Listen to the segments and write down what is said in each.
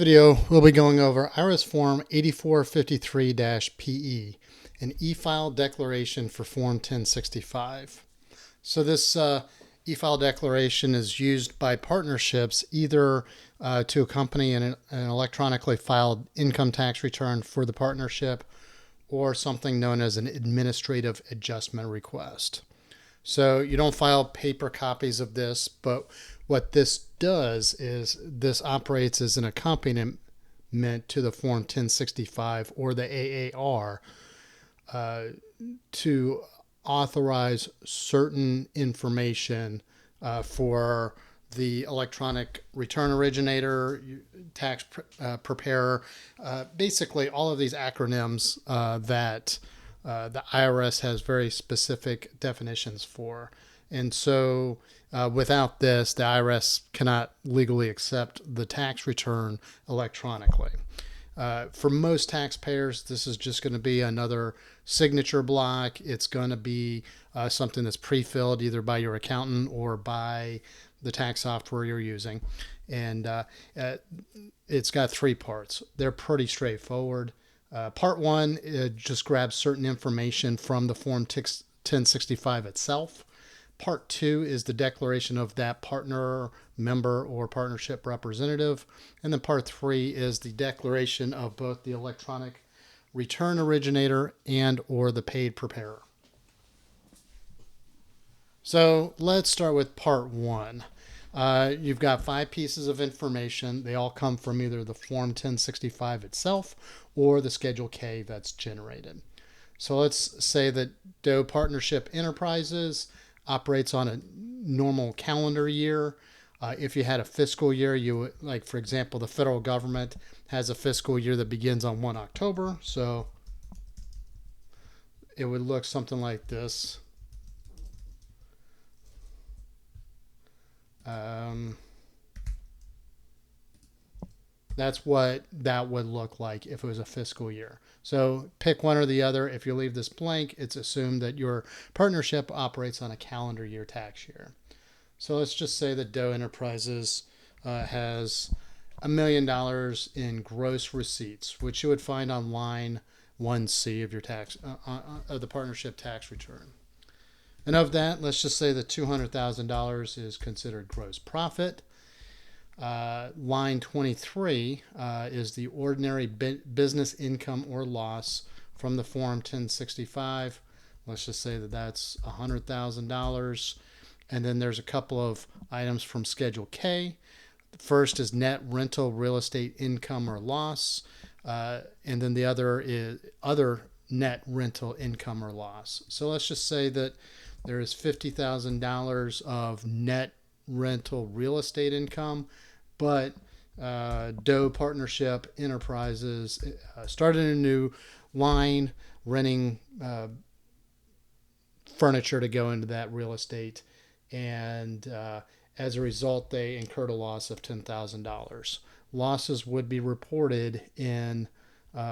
video, we'll be going over IRS Form 8453-PE, an e-file declaration for Form 1065. So this e-file declaration is used by partnerships either to accompany an electronically filed income tax return for the partnership or something known as an administrative adjustment request. So you don't file paper copies of this, but what this does is this operates as an accompaniment to the Form 1065 or the AAR to authorize certain information for the electronic return originator, tax preparer, basically all of these acronyms that the IRS has very specific definitions for. And so without this, the IRS cannot legally accept the tax return electronically. For most taxpayers, this is just going to be another signature block. It's going to be something that's pre-filled either by your accountant or by the tax software you're using. And it's got three parts. They're pretty straightforward. Part one, it just grabs certain information from the Form 1065 itself. Part two is the declaration of that partner, member, or partnership representative. And then part three is the declaration of both the electronic return originator and or the paid preparer. So let's start with part one. You've got 5 pieces of information. They all come from either the Form 1065 itself or the Schedule K that's generated. So let's say that Doe Partnership Enterprises operates on a normal calendar year. If you had a fiscal year, you would, like, for example, the federal government has a fiscal year that begins on 1 October. So it would look something like this. That's what that would look like if it was a fiscal year. So pick one or the other. If you leave this blank, it's assumed that your partnership operates on a calendar year tax year. So let's just say that Doe Enterprises has $1 million in gross receipts, which you would find on line 1C of your tax of the partnership tax return. And of that, let's just say that $200,000 is considered gross profit. Line 23 is the ordinary business income or loss from the Form 1065. Let's just say that that's $100,000. And then there's a couple of items from Schedule K. The first is net rental real estate income or loss. And then the other is other net rental income or loss. So let's just say that there is $50,000 of net rental real estate income, but Doe Partnership Enterprises started a new line renting furniture to go into that real estate, and as a result, they incurred a loss of $10,000. Losses would be reported in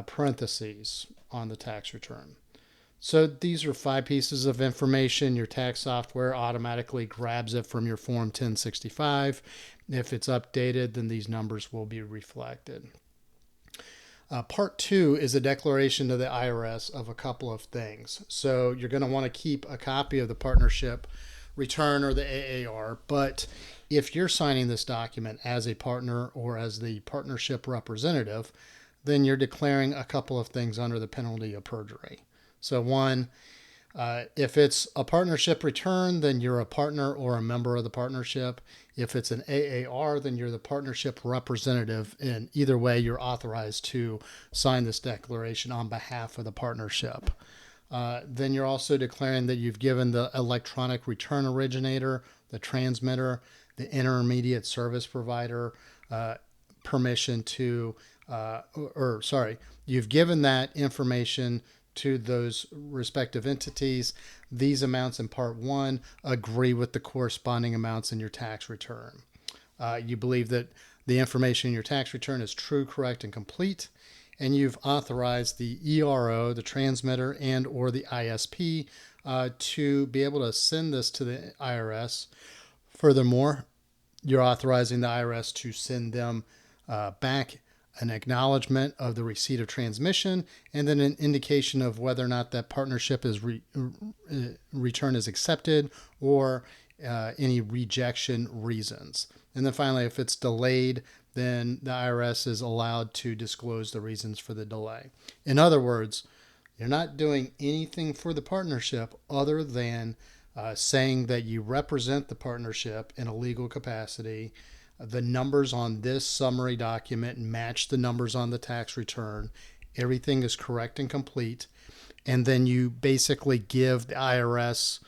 parentheses on the tax return. So these are 5 pieces of information. Your tax software automatically grabs it from your Form 1065. If it's updated, then these numbers will be reflected. Part 2 is a declaration to the IRS of a couple of things. So you're going to want to keep a copy of the partnership return or the AAR, but if you're signing this document as a partner or as the partnership representative, then you're declaring a couple of things under the penalty of perjury. So one, if it's a partnership return, then you're a partner or a member of the partnership. If it's an AAR, then you're the partnership representative. And either way, you're authorized to sign this declaration on behalf of the partnership. Then you're also declaring that you've given the electronic return originator, the transmitter, the intermediate service provider permission to, you've given that information to those respective entities. These amounts in Part 1 agree with the corresponding amounts in your tax return. You believe that the information in your tax return is true, correct, and complete, and you've authorized the ERO, the transmitter, and or the ISP to be able to send this to the IRS. Furthermore, you're authorizing the IRS to send them back an acknowledgement of the receipt of transmission, and then an indication of whether or not that partnership is return is accepted, or any rejection reasons. And then finally, if it's delayed, then the IRS is allowed to disclose the reasons for the delay. In other words, you're not doing anything for the partnership other than saying that you represent the partnership in a legal capacity. The numbers on this summary document match the numbers on the tax return. Everything is correct and complete. And then you basically give the IRS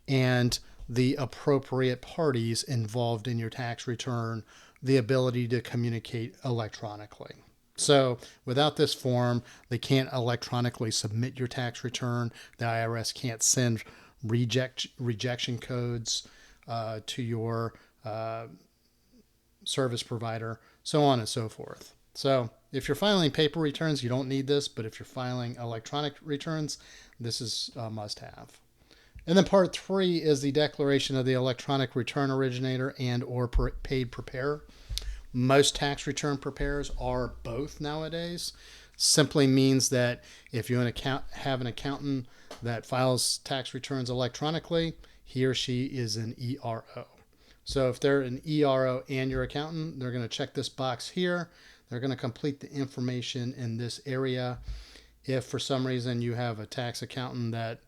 and the appropriate parties involved in your tax return the ability to communicate electronically. So without this form, they can't electronically submit your tax return. The IRS can't send rejection codes to your service provider, so on and so forth. So if you're filing paper returns, you don't need this, but if you're filing electronic returns, this is a must-have. And then part 3 is the declaration of the electronic return originator and or paid preparer. Most tax return preparers are both nowadays. Simply means that if you have an accountant that files tax returns electronically, he or she is an ERO. So if they're an ERO and your accountant, they're going to check this box here. They're going to complete the information in this area. If for some reason you have a tax accountant that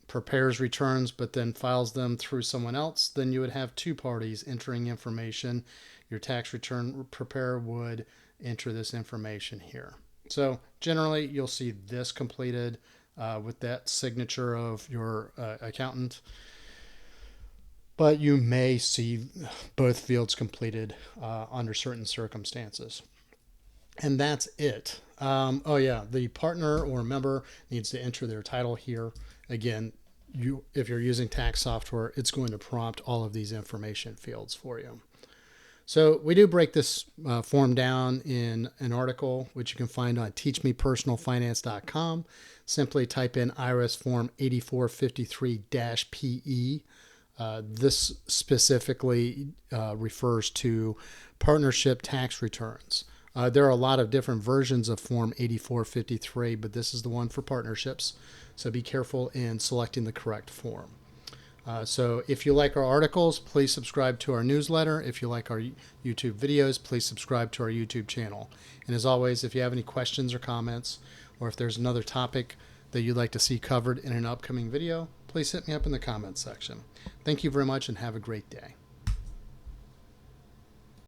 prepares returns but then files them through someone else, then you would have two parties entering information. Your tax return preparer would enter this information here. So generally you'll see this completed with that signature of your accountant, but you may see both fields completed under certain circumstances. And that's it. Oh yeah, the partner or member needs to enter their title here. Again, if you're using tax software, it's going to prompt all of these information fields for you. So we do break this form down in an article, which you can find on teachmepersonalfinance.com. Simply type in IRS form 8453-PE. This specifically refers to partnership tax returns. There are a lot of different versions of Form 8453, but this is the one for partnerships. So be careful in selecting the correct form. So if you like our articles, please subscribe to our newsletter. If you like our YouTube videos, please subscribe to our YouTube channel. And as always, if you have any questions or comments, or if there's another topic that you'd like to see covered in an upcoming video, please hit me up in the comments section. Thank you very much and have a great day.